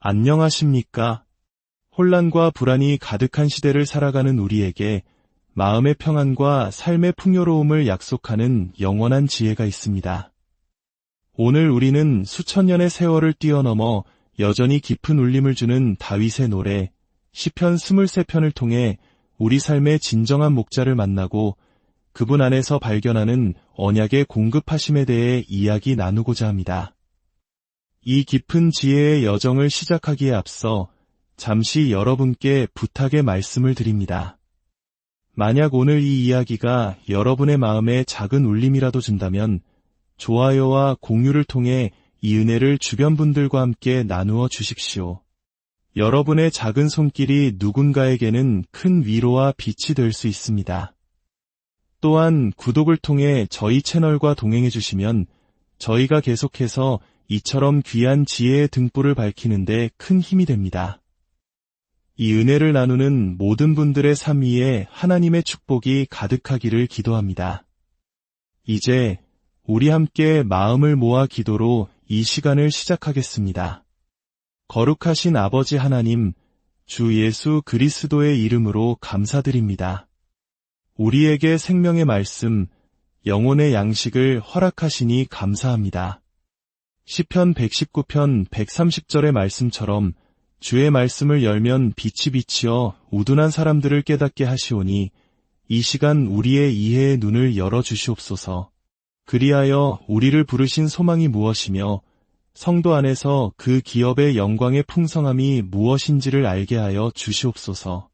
안녕하십니까? 혼란과 불안이 가득한 시대를 살아가는 우리에게 마음의 평안과 삶의 풍요로움을 약속하는 영원한 지혜가 있습니다. 오늘 우리는 수천 년의 세월을 뛰어넘어 여전히 깊은 울림을 주는 다윗의 노래 시편 23편을 통해 우리 삶의 진정한 목자를 만나고 그분 안에서 발견하는 언약의 공급하심에 대해 이야기 나누고자 합니다. 이 깊은 지혜의 여정을 시작하기에 앞서 잠시 여러분께 부탁의 말씀을 드립니다. 만약 오늘 이 이야기가 여러분의 마음에 작은 울림이라도 준다면 좋아요와 공유를 통해 이 은혜를 주변 분들과 함께 나누어 주십시오. 여러분의 작은 손길이 누군가에게는 큰 위로와 빛이 될 수 있습니다. 또한 구독을 통해 저희 채널과 동행해 주시면 저희가 계속해서 이처럼 귀한 지혜의 등불을 밝히는 데 큰 힘이 됩니다. 이 은혜를 나누는 모든 분들의 삶 위에 하나님의 축복이 가득하기를 기도합니다. 이제 우리 함께 마음을 모아 기도로 이 시간을 시작하겠습니다. 거룩하신 아버지 하나님, 주 예수 그리스도의 이름으로 감사드립니다. 우리에게 생명의 말씀, 영혼의 양식을 허락하시니 감사합니다. 시편 119편 130절의 말씀처럼 주의 말씀을 열면 빛이 비치어 우둔한 사람들을 깨닫게 하시오니 이 시간 우리의 이해의 눈을 열어주시옵소서. 그리하여 우리를 부르신 소망이 무엇이며 성도 안에서 그 기업의 영광의 풍성함이 무엇인지를 알게 하여 주시옵소서.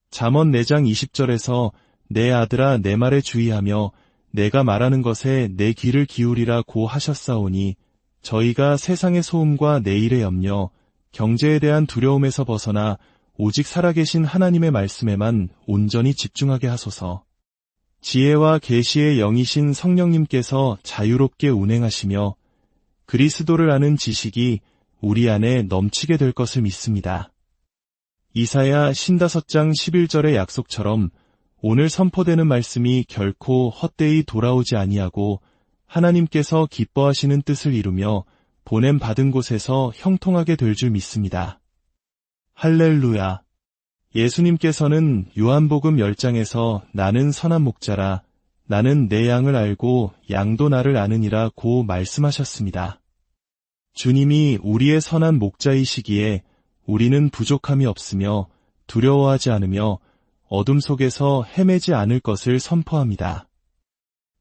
잠언 4장 20절에서 내 아들아 내 말에 주의하며 내가 말하는 것에 내 귀를 기울이라고 하셨사오니 저희가 세상의 소음과 내일의 염려, 경제에 대한 두려움에서 벗어나 오직 살아계신 하나님의 말씀에만 온전히 집중하게 하소서. 지혜와 계시의 영이신 성령님께서 자유롭게 운행하시며 그리스도를 아는 지식이 우리 안에 넘치게 될 것을 믿습니다. 이사야 55장 11절의 약속처럼 오늘 선포되는 말씀이 결코 헛되이 돌아오지 아니하고 하나님께서 기뻐하시는 뜻을 이루며 보냄 받은 곳에서 형통하게 될 줄 믿습니다. 할렐루야. 예수님께서는 요한복음 10장에서 나는 선한 목자라 나는 내 양을 알고 양도 나를 아느니라고 말씀하셨습니다. 주님이 우리의 선한 목자이시기에 우리는 부족함이 없으며 두려워하지 않으며 어둠 속에서 헤매지 않을 것을 선포합니다.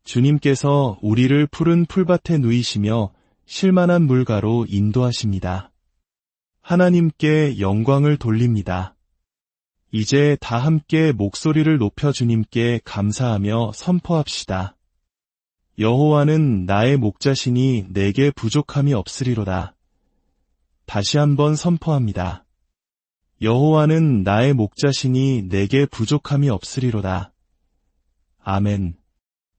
주님께서 우리를 푸른 풀밭에 누이시며 쉴만한 물가로 인도하십니다. 하나님께 영광을 돌립니다. 이제 다 함께 목소리를 높여 주님께 감사하며 선포합시다. 여호와는 나의 목자시니 내게 부족함이 없으리로다. 다시 한번 선포합니다. 여호와는 나의 목자시니 내게 부족함이 없으리로다. 아멘.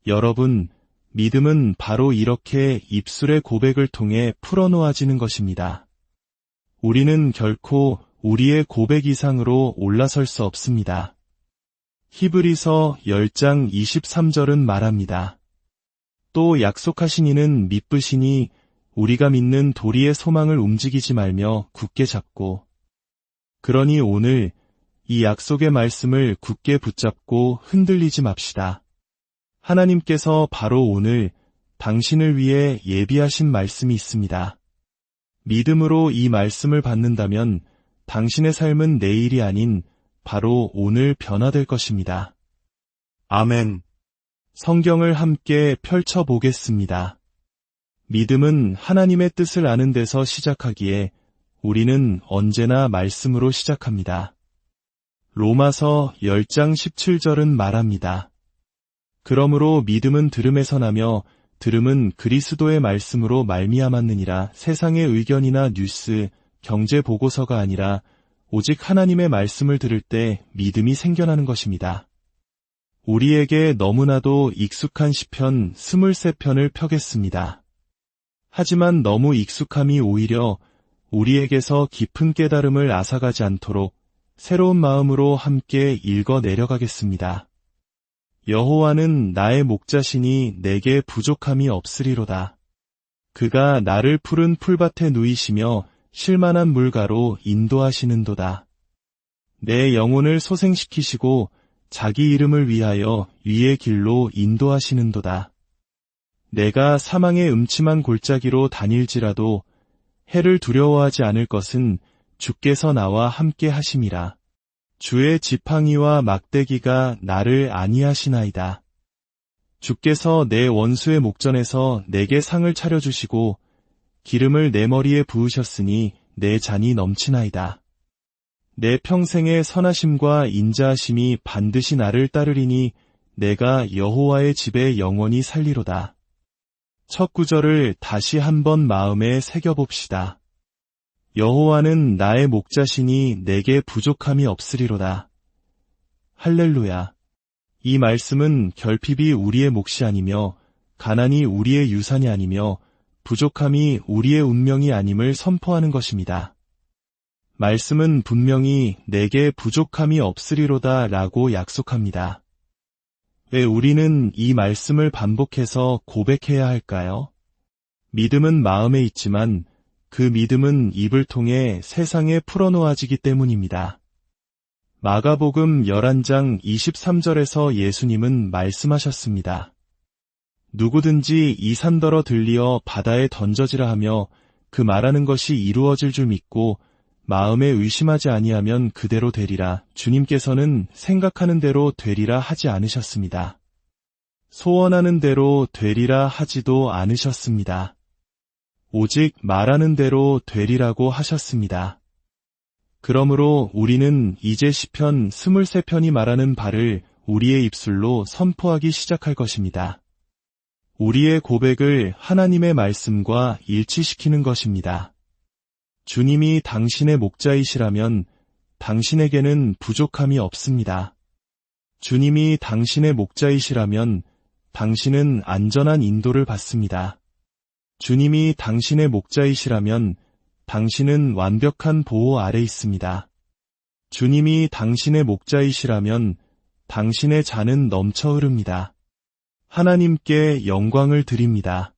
여러분, 믿음은 바로 이렇게 입술의 고백을 통해 풀어놓아지는 것입니다. 우리는 결코 우리의 고백 이상으로 올라설 수 없습니다. 히브리서 10장 23절은 말합니다. 또 약속하신 이는 믿으시니 우리가 믿는 도리의 소망을 움직이지 말며 굳게 잡고 그러니 오늘 이 약속의 말씀을 굳게 붙잡고 흔들리지 맙시다. 하나님께서 바로 오늘 당신을 위해 예비하신 말씀이 있습니다. 믿음으로 이 말씀을 받는다면 당신의 삶은 내일이 아닌 바로 오늘 변화될 것입니다. 아멘. 성경을 함께 펼쳐보겠습니다. 믿음은 하나님의 뜻을 아는 데서 시작하기에 우리는 언제나 말씀으로 시작합니다. 로마서 10장 17절은 말합니다. 그러므로 믿음은 들음에서 나며 들음은 그리스도의 말씀으로 말미암았느니라. 세상의 의견이나 뉴스, 경제 보고서가 아니라 오직 하나님의 말씀을 들을 때 믿음이 생겨나는 것입니다. 우리에게 너무나도 익숙한 시편 23편을 펴겠습니다. 하지만 너무 익숙함이 오히려 우리에게서 깊은 깨달음을 앗아가지 않도록 새로운 마음으로 함께 읽어 내려가겠습니다. 여호와는 나의 목자시니 내게 부족함이 없으리로다. 그가 나를 푸른 풀밭에 누이시며 쉴만한 물가로 인도하시는도다. 내 영혼을 소생시키시고 자기 이름을 위하여 위의 길로 인도하시는도다. 내가 사망의 음침한 골짜기로 다닐지라도 해를 두려워하지 않을 것은 주께서 나와 함께 하심이라. 주의 지팡이와 막대기가 나를 안위하시나이다. 주께서 내 원수의 목전에서 내게 상을 차려주시고 기름을 내 머리에 부으셨으니 내 잔이 넘치나이다. 내 평생의 선하심과 인자하심이 반드시 나를 따르리니 내가 여호와의 집에 영원히 살리로다. 첫 구절을 다시 한번 마음에 새겨봅시다. 여호와는 나의 목자시니 내게 부족함이 없으리로다. 할렐루야. 이 말씀은 결핍이 우리의 몫이 아니며 가난이 우리의 유산이 아니며 부족함이 우리의 운명이 아님을 선포하는 것입니다. 말씀은 분명히 내게 부족함이 없으리로다 라고 약속합니다. 왜 우리는 이 말씀을 반복해서 고백해야 할까요? 믿음은 마음에 있지만 그 믿음은 입을 통해 세상에 풀어놓아지기 때문입니다. 마가복음 11장 23절에서 예수님은 말씀하셨습니다. 누구든지 이 산더러 들리어 바다에 던져지라 하며 그 말하는 것이 이루어질 줄 믿고 마음에 의심하지 아니하면 그대로 되리라. 주님께서는 생각하는 대로 되리라 하지 않으셨습니다. 소원하는 대로 되리라 하지도 않으셨습니다. 오직 말하는 대로 되리라고 하셨습니다. 그러므로 우리는 이제 시편 23편이 말하는 바를 우리의 입술로 선포하기 시작할 것입니다. 우리의 고백을 하나님의 말씀과 일치시키는 것입니다. 주님이 당신의 목자이시라면 당신에게는 부족함이 없습니다. 주님이 당신의 목자이시라면 당신은 안전한 인도를 받습니다. 주님이 당신의 목자이시라면 당신은 완벽한 보호 아래 있습니다. 주님이 당신의 목자이시라면 당신의 잔은 넘쳐 흐릅니다. 하나님께 영광을 드립니다.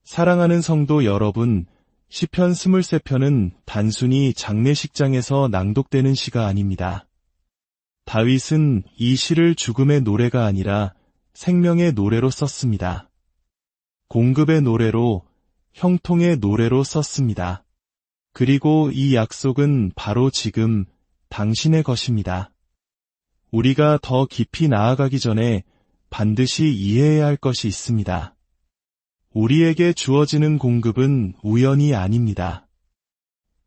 사랑하는 성도 여러분, 시편 23편은 단순히 장례식장에서 낭독되는 시가 아닙니다. 다윗은 이 시를 죽음의 노래가 아니라 생명의 노래로 썼습니다. 공급의 노래로, 형통의 노래로 썼습니다. 그리고 이 약속은 바로 지금 당신의 것입니다. 우리가 더 깊이 나아가기 전에 반드시 이해해야 할 것이 있습니다. 우리에게 주어지는 공급은 우연이 아닙니다.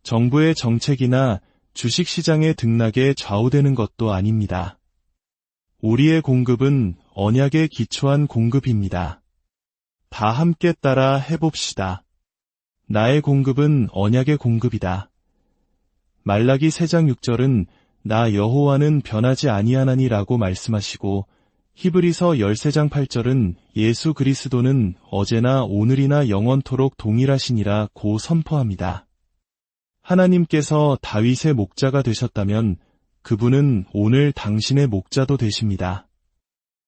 정부의 정책이나 주식시장의 등락에 좌우되는 것도 아닙니다. 우리의 공급은 언약에 기초한 공급입니다. 다 함께 따라 해봅시다. 나의 공급은 언약의 공급이다. 말라기 3장 6절은 나 여호와는 변하지 아니하나니라고 말씀하시고 히브리서 13장 8절은 예수 그리스도는 어제나 오늘이나 영원토록 동일하시니라 고 선포합니다. 하나님께서 다윗의 목자가 되셨다면 그분은 오늘 당신의 목자도 되십니다.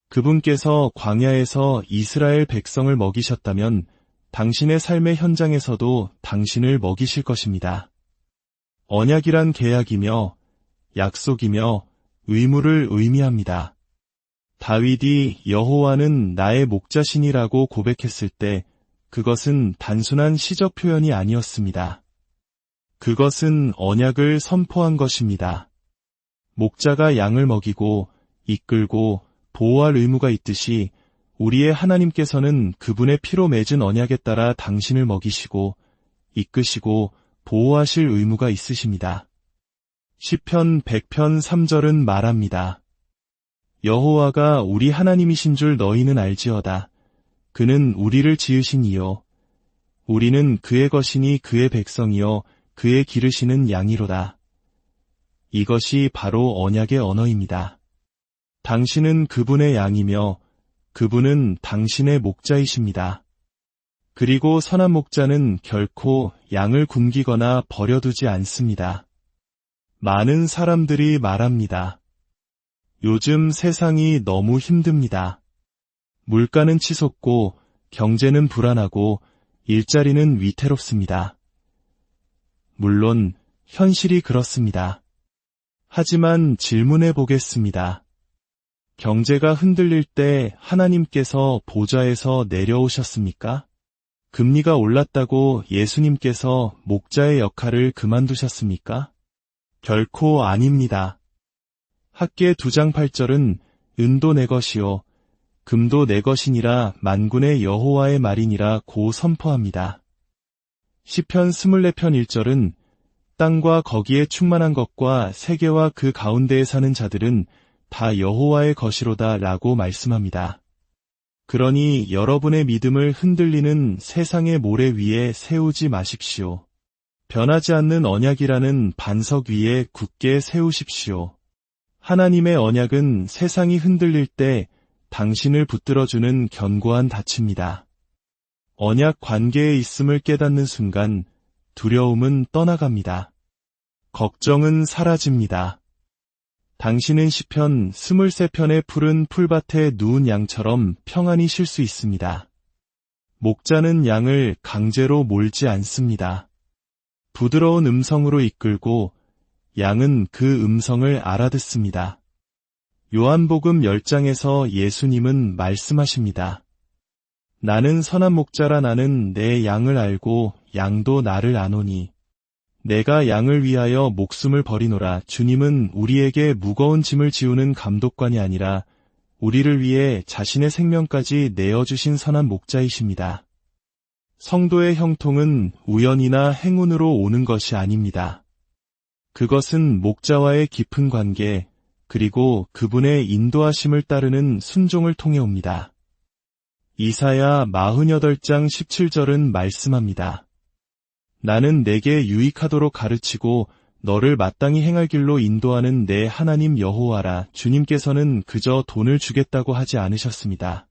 그분께서 광야에서 이스라엘 백성을 먹이셨다면 당신의 삶의 현장에서도 당신을 먹이실 것입니다. 언약이란 계약이며 약속이며 의무를 의미합니다. 다윗이 여호와는 나의 목자시니라고 고백했을 때 그것은 단순한 시적 표현이 아니었습니다. 그것은 언약을 선포한 것입니다. 목자가 양을 먹이고 이끌고 보호할 의무가 있듯이 우리의 하나님께서는 그분의 피로 맺은 언약에 따라 당신을 먹이시고 이끄시고 보호하실 의무가 있으십니다. 시편 100편 3절은 말합니다. 여호와가 우리 하나님이신 줄 너희는 알지어다. 그는 우리를 지으신 이요 우리는 그의 것이니 그의 백성이요 그의 기르시는 양이로다. 이것이 바로 언약의 언어입니다. 당신은 그분의 양이며 그분은 당신의 목자이십니다. 그리고 선한 목자는 결코 양을 굶기거나 버려두지 않습니다. 많은 사람들이 말합니다. 요즘 세상이 너무 힘듭니다. 물가는 치솟고 경제는 불안하고 일자리는 위태롭습니다. 물론 현실이 그렇습니다. 하지만 질문해 보겠습니다. 경제가 흔들릴 때 하나님께서 보좌에서 내려오셨습니까? 금리가 올랐다고 예수님께서 목자의 역할을 그만두셨습니까? 결코 아닙니다. 학개 2장 8절은 은도 내 것이요 금도 내 것이니라 만군의 여호와의 말이니라 고 선포합니다. 시편 24편 1절은 땅과 거기에 충만한 것과 세계와 그 가운데에 사는 자들은 다 여호와의 것이로다 라고 말씀합니다. 그러니 여러분의 믿음을 흔들리는 세상의 모래 위에 세우지 마십시오. 변하지 않는 언약이라는 반석 위에 굳게 세우십시오. 하나님의 언약은 세상이 흔들릴 때 당신을 붙들어주는 견고한 닻입니다. 언약 관계에 있음을 깨닫는 순간 두려움은 떠나갑니다. 걱정은 사라집니다. 당신은 시편 23편의 푸른 풀밭에 누운 양처럼 평안히 쉴 수 있습니다. 목자는 양을 강제로 몰지 않습니다. 부드러운 음성으로 이끌고 양은 그 음성을 알아듣습니다. 요한복음 10장에서 예수님은 말씀하십니다. 나는 선한 목자라 나는 내 양을 알고 양도 나를 아노니 내가 양을 위하여 목숨을 버리노라. 주님은 우리에게 무거운 짐을 지우는 감독관이 아니라 우리를 위해 자신의 생명까지 내어주신 선한 목자이십니다. 성도의 형통은 우연이나 행운으로 오는 것이 아닙니다. 그것은 목자와의 깊은 관계, 그리고 그분의 인도하심을 따르는 순종을 통해 옵니다. 이사야 48장 17절은 말씀합니다. 나는 내게 유익하도록 가르치고 너를 마땅히 행할 길로 인도하는 내 하나님 여호와라. 주님께서는 그저 돈을 주겠다고 하지 않으셨습니다.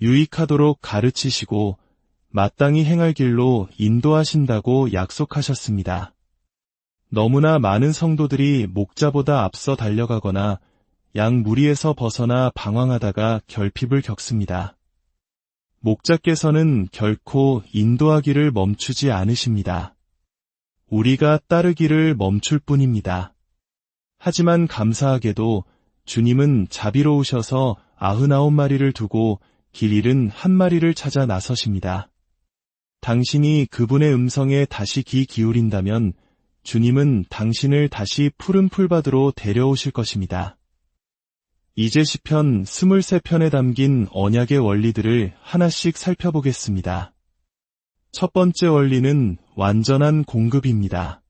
유익하도록 가르치시고 마땅히 행할 길로 인도하신다고 약속하셨습니다. 너무나 많은 성도들이 목자보다 앞서 달려가거나 양 무리에서 벗어나 방황하다가 결핍을 겪습니다. 목자께서는 결코 인도하기를 멈추지 않으십니다. 우리가 따르기를 멈출 뿐입니다. 하지만 감사하게도 주님은 자비로우셔서 99마리를 두고 길 잃은 1마리를 찾아 나서십니다. 당신이 그분의 음성에 다시 귀 기울인다면 주님은 당신을 다시 푸른 풀밭으로 데려오실 것입니다. 이제 시편 23편에 담긴 언약의 원리들을 하나씩 살펴보겠습니다. 첫 번째 원리는 완전한 공급입니다.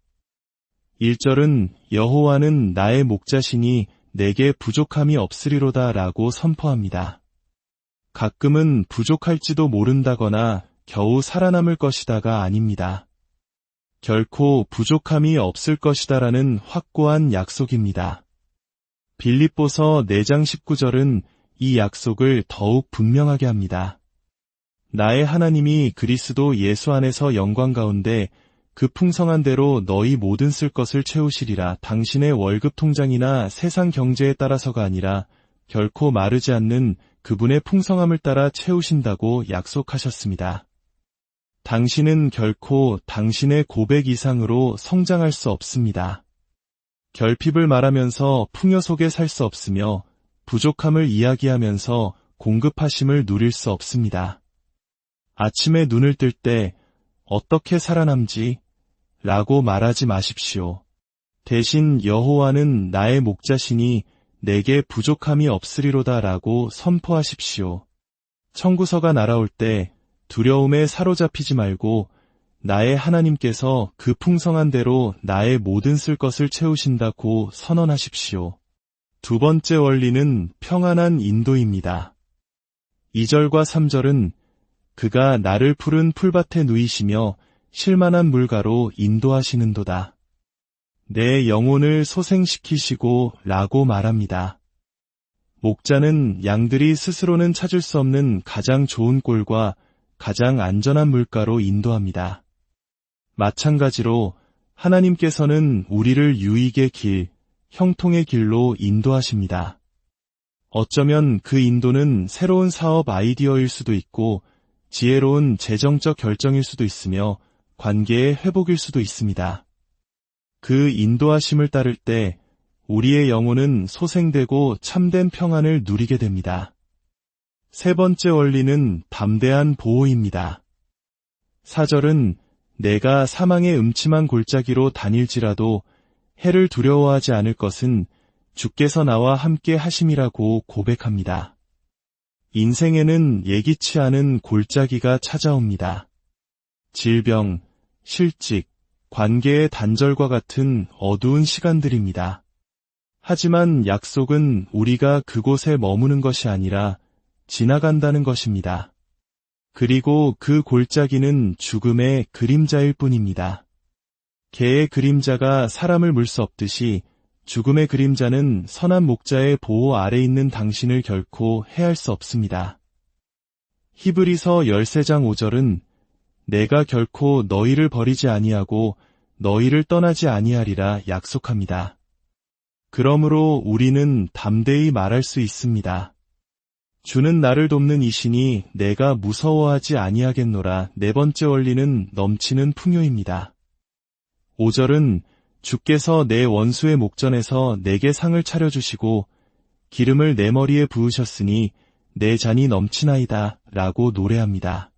1절은 여호와는 나의 목자시니 내게 부족함이 없으리로다 라고 선포합니다. 가끔은 부족할지도 모른다거나 겨우 살아남을 것이다가 아닙니다. 결코 부족함이 없을 것이다라는 확고한 약속입니다. 빌립보서 4장 19절은 이 약속을 더욱 분명하게 합니다. 나의 하나님이 그리스도 예수 안에서 영광 가운데 그 풍성한 대로 너희 모든 쓸 것을 채우시리라. 당신의 월급 통장이나 세상 경제에 따라서가 아니라 결코 마르지 않는 그분의 풍성함을 따라 채우신다고 약속하셨습니다. 당신은 결코 당신의 고백 이상으로 성장할 수 없습니다. 결핍을 말하면서 풍요 속에 살 수 없으며 부족함을 이야기하면서 공급하심을 누릴 수 없습니다. 아침에 눈을 뜰 때 어떻게 살아남지? 라고 말하지 마십시오. 대신 여호와는 나의 목자시니 내게 부족함이 없으리로다 라고 선포하십시오. 청구서가 날아올 때 두려움에 사로잡히지 말고 나의 하나님께서 그 풍성한 대로 나의 모든 쓸 것을 채우신다고 선언하십시오. 두 번째 원리는 평안한 인도입니다. 2절과 3절은 그가 나를 푸른 풀밭에 누이시며 쉴만한 물가로 인도하시는도다. 내 영혼을 소생시키시고 라고 말합니다. 목자는 양들이 스스로는 찾을 수 없는 가장 좋은 꼴과 가장 안전한 물가로 인도합니다. 마찬가지로 하나님께서는 우리를 유익의 길, 형통의 길로 인도하십니다. 어쩌면 그 인도는 새로운 사업 아이디어일 수도 있고 지혜로운 재정적 결정일 수도 있으며 관계의 회복일 수도 있습니다. 그 인도하심을 따를 때 우리의 영혼은 소생되고 참된 평안을 누리게 됩니다. 세 번째 원리는 담대한 보호입니다. 4절은 내가 사망의 음침한 골짜기로 다닐지라도 해를 두려워하지 않을 것은 주께서 나와 함께 하심이라고 고백합니다. 인생에는 예기치 않은 골짜기가 찾아옵니다. 질병, 실직, 관계의 단절과 같은 어두운 시간들입니다. 하지만 약속은 우리가 그곳에 머무는 것이 아니라 지나간다는 것입니다. 그리고 그 골짜기는 죽음의 그림자일 뿐입니다. 개의 그림자가 사람을 물 수 없듯이 죽음의 그림자는 선한 목자의 보호 아래 있는 당신을 결코 해할 수 없습니다. 히브리서 13장 5절은 내가 결코 너희를 버리지 아니하고 너희를 떠나지 아니하리라 약속합니다. 그러므로 우리는 담대히 말할 수 있습니다. 주는 나를 돕는 이시니 내가 무서워하지 아니하겠노라. 네 번째 원리는 넘치는 풍요입니다. 5절은 주께서 내 원수의 목전에서 내게 상을 차려주시고 기름을 내 머리에 부으셨으니 내 잔이 넘치나이다 라고 노래합니다.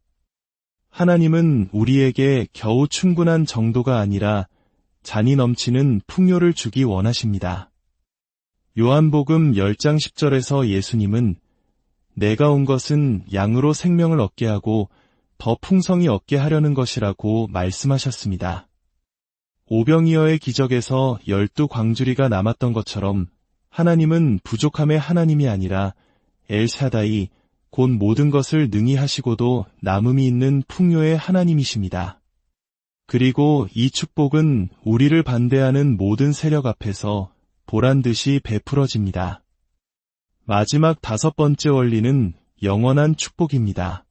하나님은 우리에게 겨우 충분한 정도가 아니라 잔이 넘치는 풍요를 주기 원하십니다. 요한복음 10장 10절에서 예수님은 내가 온 것은 양으로 생명을 얻게 하고 더 풍성히 얻게 하려는 것이라고 말씀하셨습니다. 오병이어의 기적에서 12광주리가 남았던 것처럼 하나님은 부족함의 하나님이 아니라 엘샤다이 곧 모든 것을 능히 하시고도 남음이 있는 풍요의 하나님이십니다. 그리고 이 축복은 우리를 반대하는 모든 세력 앞에서 보란듯이 베풀어집니다. 마지막 5번째 원리는 영원한 축복입니다.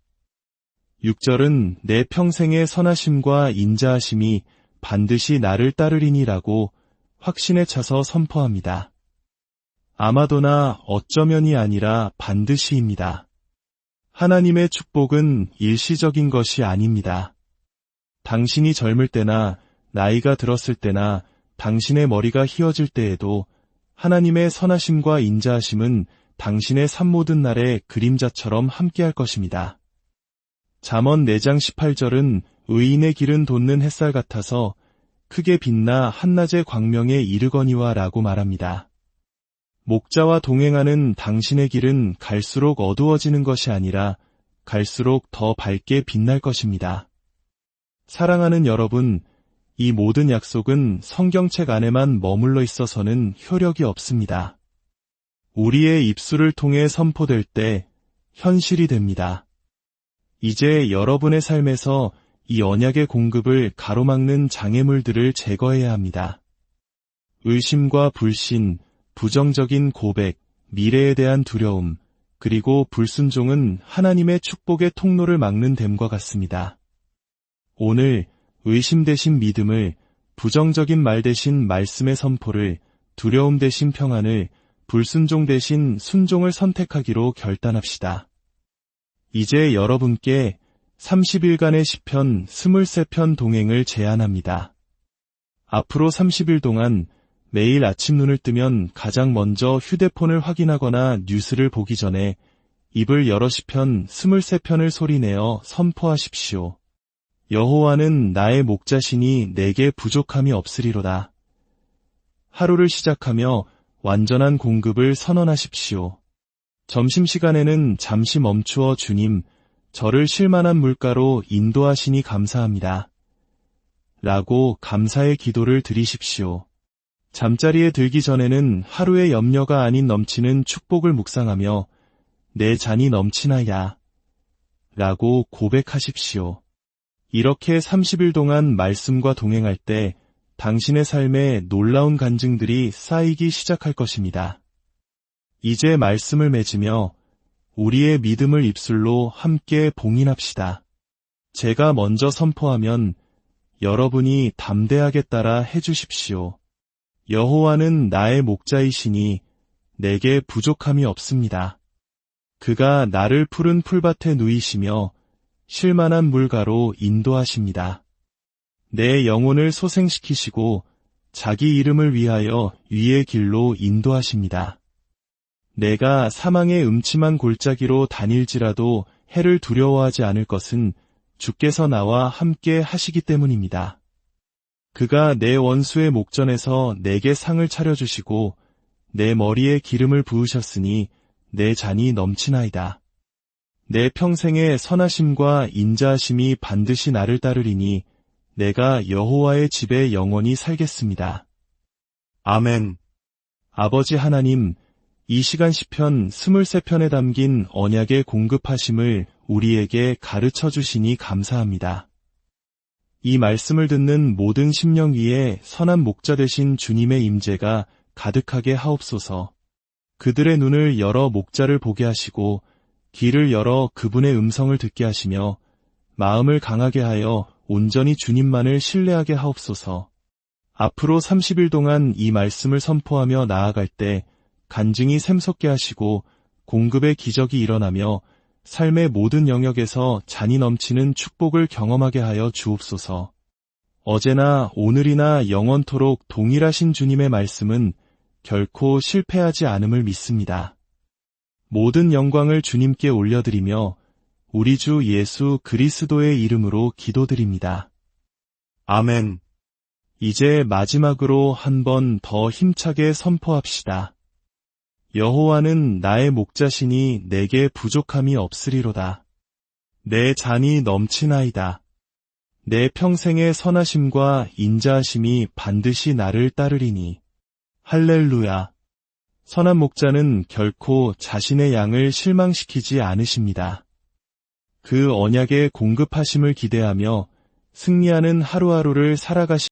6절은 내 평생의 선하심과 인자하심이 반드시 나를 따르리니라고 확신에 차서 선포합니다. 아마도나 어쩌면이 아니라 반드시입니다. 하나님의 축복은 일시적인 것이 아닙니다. 당신이 젊을 때나 나이가 들었을 때나 당신의 머리가 휘어질 때에도 하나님의 선하심과 인자하심은 당신의 삶 모든 날의 그림자처럼 함께할 것입니다. 잠언 4장 18절은 의인의 길은 돋는 햇살 같아서 크게 빛나 한낮의 광명에 이르거니와 라고 말합니다. 목자와 동행하는 당신의 길은 갈수록 어두워지는 것이 아니라 갈수록 더 밝게 빛날 것입니다. 사랑하는 여러분, 이 모든 약속은 성경책 안에만 머물러 있어서는 효력이 없습니다. 우리의 입술을 통해 선포될 때 현실이 됩니다. 이제 여러분의 삶에서 이 언약의 공급을 가로막는 장애물들을 제거해야 합니다. 의심과 불신, 부정적인 고백, 미래에 대한 두려움, 그리고 불순종은 하나님의 축복의 통로를 막는 댐과 같습니다. 오늘 의심 대신 믿음을, 부정적인 말 대신 말씀의 선포를, 두려움 대신 평안을, 불순종 대신 순종을 선택하기로 결단합시다. 이제 여러분께 30일간의 시편 23편 동행을 제안합니다. 앞으로 30일 동안 매일 아침 눈을 뜨면 가장 먼저 휴대폰을 확인하거나 뉴스를 보기 전에 입을 열어 시편 23편을 소리내어 선포하십시오. 여호와는 나의 목자시니 내게 부족함이 없으리로다. 하루를 시작하며 완전한 공급을 선언하십시오. 점심시간에는 잠시 멈추어 주님, 저를 쉴만한 물가로 인도하시니 감사합니다. 라고 감사의 기도를 드리십시오. 잠자리에 들기 전에는 하루의 염려가 아닌 넘치는 축복을 묵상하며 내 잔이 넘치나야 라고 고백하십시오. 이렇게 30일 동안 말씀과 동행할 때 당신의 삶에 놀라운 간증들이 쌓이기 시작할 것입니다. 이제 말씀을 맺으며 우리의 믿음을 입술로 함께 봉인합시다. 제가 먼저 선포하면 여러분이 담대하게 따라 해주십시오. 여호와는 나의 목자이시니 내게 부족함이 없습니다. 그가 나를 푸른 풀밭에 누이시며 쉴만한 물가로 인도하십니다. 내 영혼을 소생시키시고 자기 이름을 위하여 위의 길로 인도하십니다. 내가 사망의 음침한 골짜기로 다닐지라도 해를 두려워하지 않을 것은 주께서 나와 함께 하시기 때문입니다. 그가 내 원수의 목전에서 내게 상을 차려주시고 내 머리에 기름을 부으셨으니 내 잔이 넘치나이다. 내 평생의 선하심과 인자하심이 반드시 나를 따르리니 내가 여호와의 집에 영원히 살겠습니다. 아멘. 아버지 하나님, 이 시간 시편 23편에 담긴 언약의 공급하심을 우리에게 가르쳐 주시니 감사합니다. 이 말씀을 듣는 모든 심령 위에 선한 목자 되신 주님의 임재가 가득하게 하옵소서. 그들의 눈을 열어 목자를 보게 하시고 귀를 열어 그분의 음성을 듣게 하시며 마음을 강하게 하여 온전히 주님만을 신뢰하게 하옵소서. 앞으로 30일 동안 이 말씀을 선포하며 나아갈 때 간증이 샘솟게 하시고 공급의 기적이 일어나며 삶의 모든 영역에서 잔이 넘치는 축복을 경험하게 하여 주옵소서. 어제나 오늘이나 영원토록 동일하신 주님의 말씀은 결코 실패하지 않음을 믿습니다. 모든 영광을 주님께 올려드리며 우리 주 예수 그리스도의 이름으로 기도드립니다. 아멘. 이제 마지막으로 한 번 더 힘차게 선포합시다. 여호와는 나의 목자시니 내게 부족함이 없으리로다. 내 잔이 넘치나이다. 내 평생의 선하심과 인자하심이 반드시 나를 따르리니. 할렐루야. 선한 목자는 결코 자신의 양을 실망시키지 않으십니다. 그 언약의 공급하심을 기대하며 승리하는 하루하루를 살아가시